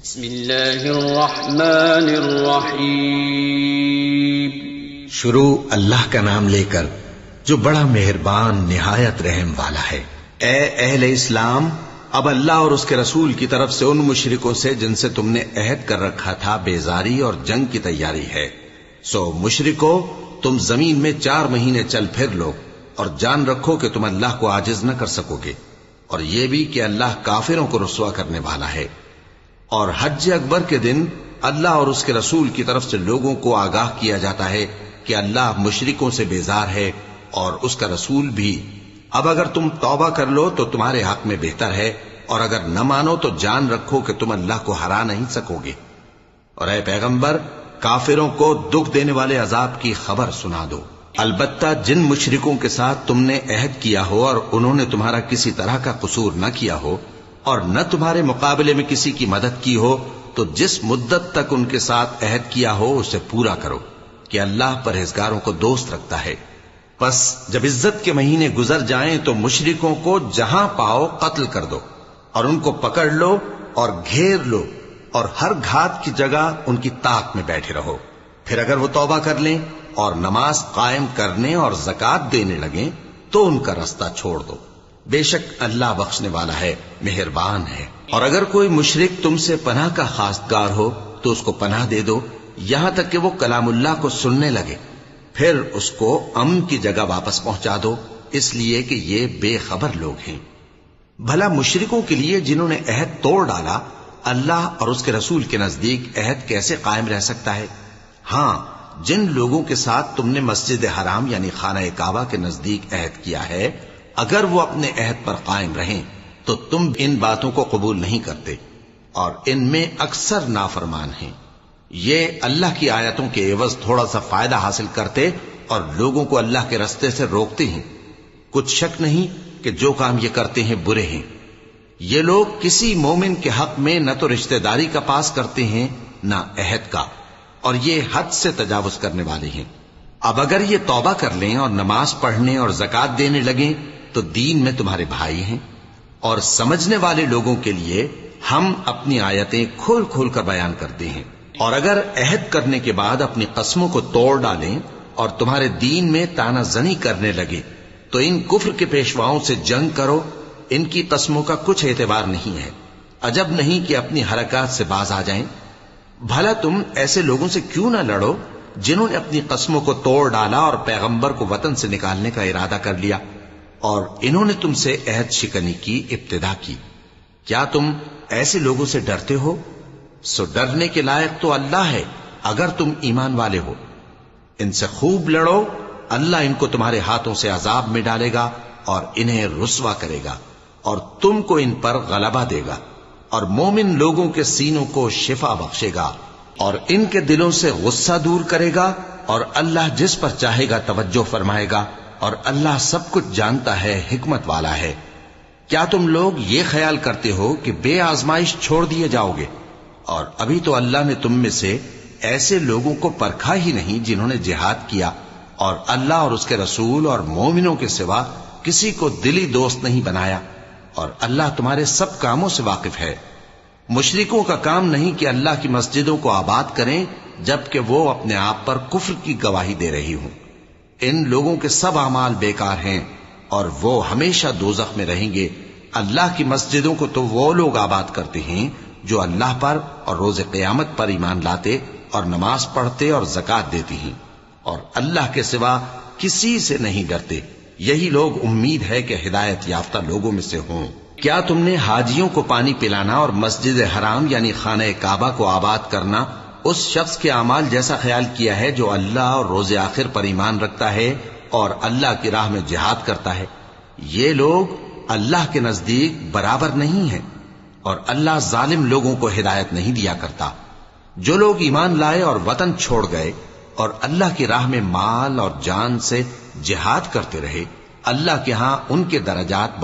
بسم اللہ الرحمن الرحیم۔ شروع اللہ کا نام لے کر جو بڑا مہربان نہایت رحم والا ہے۔ اے اہل اسلام، اب اللہ اور اس کے رسول کی طرف سے ان مشرکوں سے جن سے تم نے عہد کر رکھا تھا بیزاری اور جنگ کی تیاری ہے۔ سو مشرکو، تم زمین میں 4 مہینے چل پھر لو اور جان رکھو کہ تم اللہ کو عاجز نہ کر سکو گے، اور یہ بھی کہ اللہ کافروں کو رسوا کرنے والا ہے۔ اور حج اکبر کے دن اللہ اور اس کے رسول کی طرف سے لوگوں کو آگاہ کیا جاتا ہے کہ اللہ مشرکوں سے بیزار ہے اور اس کا رسول بھی۔ اب اگر تم توبہ کر لو تو تمہارے حق میں بہتر ہے، اور اگر نہ مانو تو جان رکھو کہ تم اللہ کو ہرا نہیں سکو گے۔ اور اے پیغمبر، کافروں کو دکھ دینے والے عذاب کی خبر سنا دو۔ البتہ جن مشرکوں کے ساتھ تم نے عہد کیا ہو اور انہوں نے تمہارا کسی طرح کا قصور نہ کیا ہو اور نہ تمہارے مقابلے میں کسی کی مدد کی ہو، تو جس مدت تک ان کے ساتھ عہد کیا ہو اسے پورا کرو، کہ اللہ پرہیزگاروں کو دوست رکھتا ہے۔ پس جب عزت کے مہینے گزر جائیں تو مشرکوں کو جہاں پاؤ قتل کر دو، اور ان کو پکڑ لو اور گھیر لو، اور ہر گھات کی جگہ ان کی طاق میں بیٹھے رہو۔ پھر اگر وہ توبہ کر لیں اور نماز قائم کرنے اور زکوٰۃ دینے لگیں تو ان کا رستہ چھوڑ دو، بے شک اللہ بخشنے والا ہے، مہربان ہے۔ اور اگر کوئی مشرک تم سے پناہ کا خواستگار ہو تو اس کو پناہ دے دو، یہاں تک کہ وہ کلام اللہ کو سننے لگے، پھر اس کو امن کی جگہ واپس پہنچا دو، اس لیے کہ یہ بے خبر لوگ ہیں۔ بھلا مشرکوں کے لیے جنہوں نے عہد توڑ ڈالا، اللہ اور اس کے رسول کے نزدیک عہد کیسے قائم رہ سکتا ہے؟ ہاں، جن لوگوں کے ساتھ تم نے مسجد حرام یعنی خانہ کعبہ کے نزدیک عہد کیا ہے، اگر وہ اپنے عہد پر قائم رہیں تو تم ان باتوں کو قبول نہیں کرتے، اور ان میں اکثر نافرمان ہیں۔ یہ اللہ کی آیتوں کے عوض تھوڑا سا فائدہ حاصل کرتے اور لوگوں کو اللہ کے رستے سے روکتے ہیں۔ کچھ شک نہیں کہ جو کام یہ کرتے ہیں برے ہیں۔ یہ لوگ کسی مومن کے حق میں نہ تو رشتہ داری کا پاس کرتے ہیں نہ عہد کا، اور یہ حد سے تجاوز کرنے والے ہیں۔ اب اگر یہ توبہ کر لیں اور نماز پڑھنے اور زکوٰۃ دینے لگیں تو دین میں تمہارے بھائی ہیں، اور سمجھنے والے لوگوں کے لیے ہم اپنی آیتیں کھول کھول کر بیان کرتے ہیں۔ اور اگر عہد کرنے کے بعد اپنی قسموں کو توڑ ڈالیں اور تمہارے دین میں طعنہ زنی کرنے لگے تو ان کفر کے پیشواؤں سے جنگ کرو، ان کی قسموں کا کچھ اعتبار نہیں ہے، عجب نہیں کہ اپنی حرکات سے باز آ جائیں۔ بھلا تم ایسے لوگوں سے کیوں نہ لڑو جنہوں نے اپنی قسموں کو توڑ ڈالا اور پیغمبر کو وطن سے نکالنے کا ارادہ کر لیا، اور انہوں نے تم سے عہد شکنی کی ابتدا کی۔ کیا تم ایسے لوگوں سے ڈرتے ہو؟ سو ڈرنے کے لائق تو اللہ ہے اگر تم ایمان والے ہو۔ ان سے خوب لڑو، اللہ ان کو تمہارے ہاتھوں سے عذاب میں ڈالے گا اور انہیں رسوا کرے گا، اور تم کو ان پر غلبہ دے گا، اور مومن لوگوں کے سینوں کو شفا بخشے گا، اور ان کے دلوں سے غصہ دور کرے گا، اور اللہ جس پر چاہے گا توجہ فرمائے گا، اور اللہ سب کچھ جانتا ہے، حکمت والا ہے۔ کیا تم لوگ یہ خیال کرتے ہو کہ بے آزمائش چھوڑ دیے جاؤ گے؟ اور ابھی تو اللہ نے تم میں سے ایسے لوگوں کو پرکھا ہی نہیں جنہوں نے جہاد کیا، اور اللہ اور اس کے رسول اور مومنوں کے سوا کسی کو دلی دوست نہیں بنایا، اور اللہ تمہارے سب کاموں سے واقف ہے۔ مشرکوں کا کام نہیں کہ اللہ کی مسجدوں کو آباد کریں جبکہ وہ اپنے آپ پر کفر کی گواہی دے رہی ہوں۔ ان لوگوں کے سب اعمال بیکار ہیں اور وہ ہمیشہ دوزخ میں رہیں گے۔ اللہ کی مسجدوں کو تو وہ لوگ آباد کرتے ہیں جو اللہ پر اور روز قیامت پر ایمان لاتے اور نماز پڑھتے اور زکوٰۃ دیتی ہیں، اور اللہ کے سوا کسی سے نہیں ڈرتے۔ یہی لوگ امید ہے کہ ہدایت یافتہ لوگوں میں سے ہوں۔ کیا تم نے حاجیوں کو پانی پلانا اور مسجد حرام یعنی خانہ کعبہ کو آباد کرنا اس شخص کے اعمال جیسا خیال کیا ہے جو اللہ اور روز آخر پر ایمان رکھتا ہے اور اللہ کی راہ میں جہاد کرتا ہے؟ یہ لوگ اللہ کے نزدیک برابر نہیں ہیں، اور اللہ ظالم لوگوں کو ہدایت نہیں دیا کرتا۔ جو لوگ ایمان لائے اور وطن چھوڑ گئے اور اللہ کی راہ میں مال اور جان سے جہاد کرتے رہے، اللہ کے ہاں ان کے درجات بہت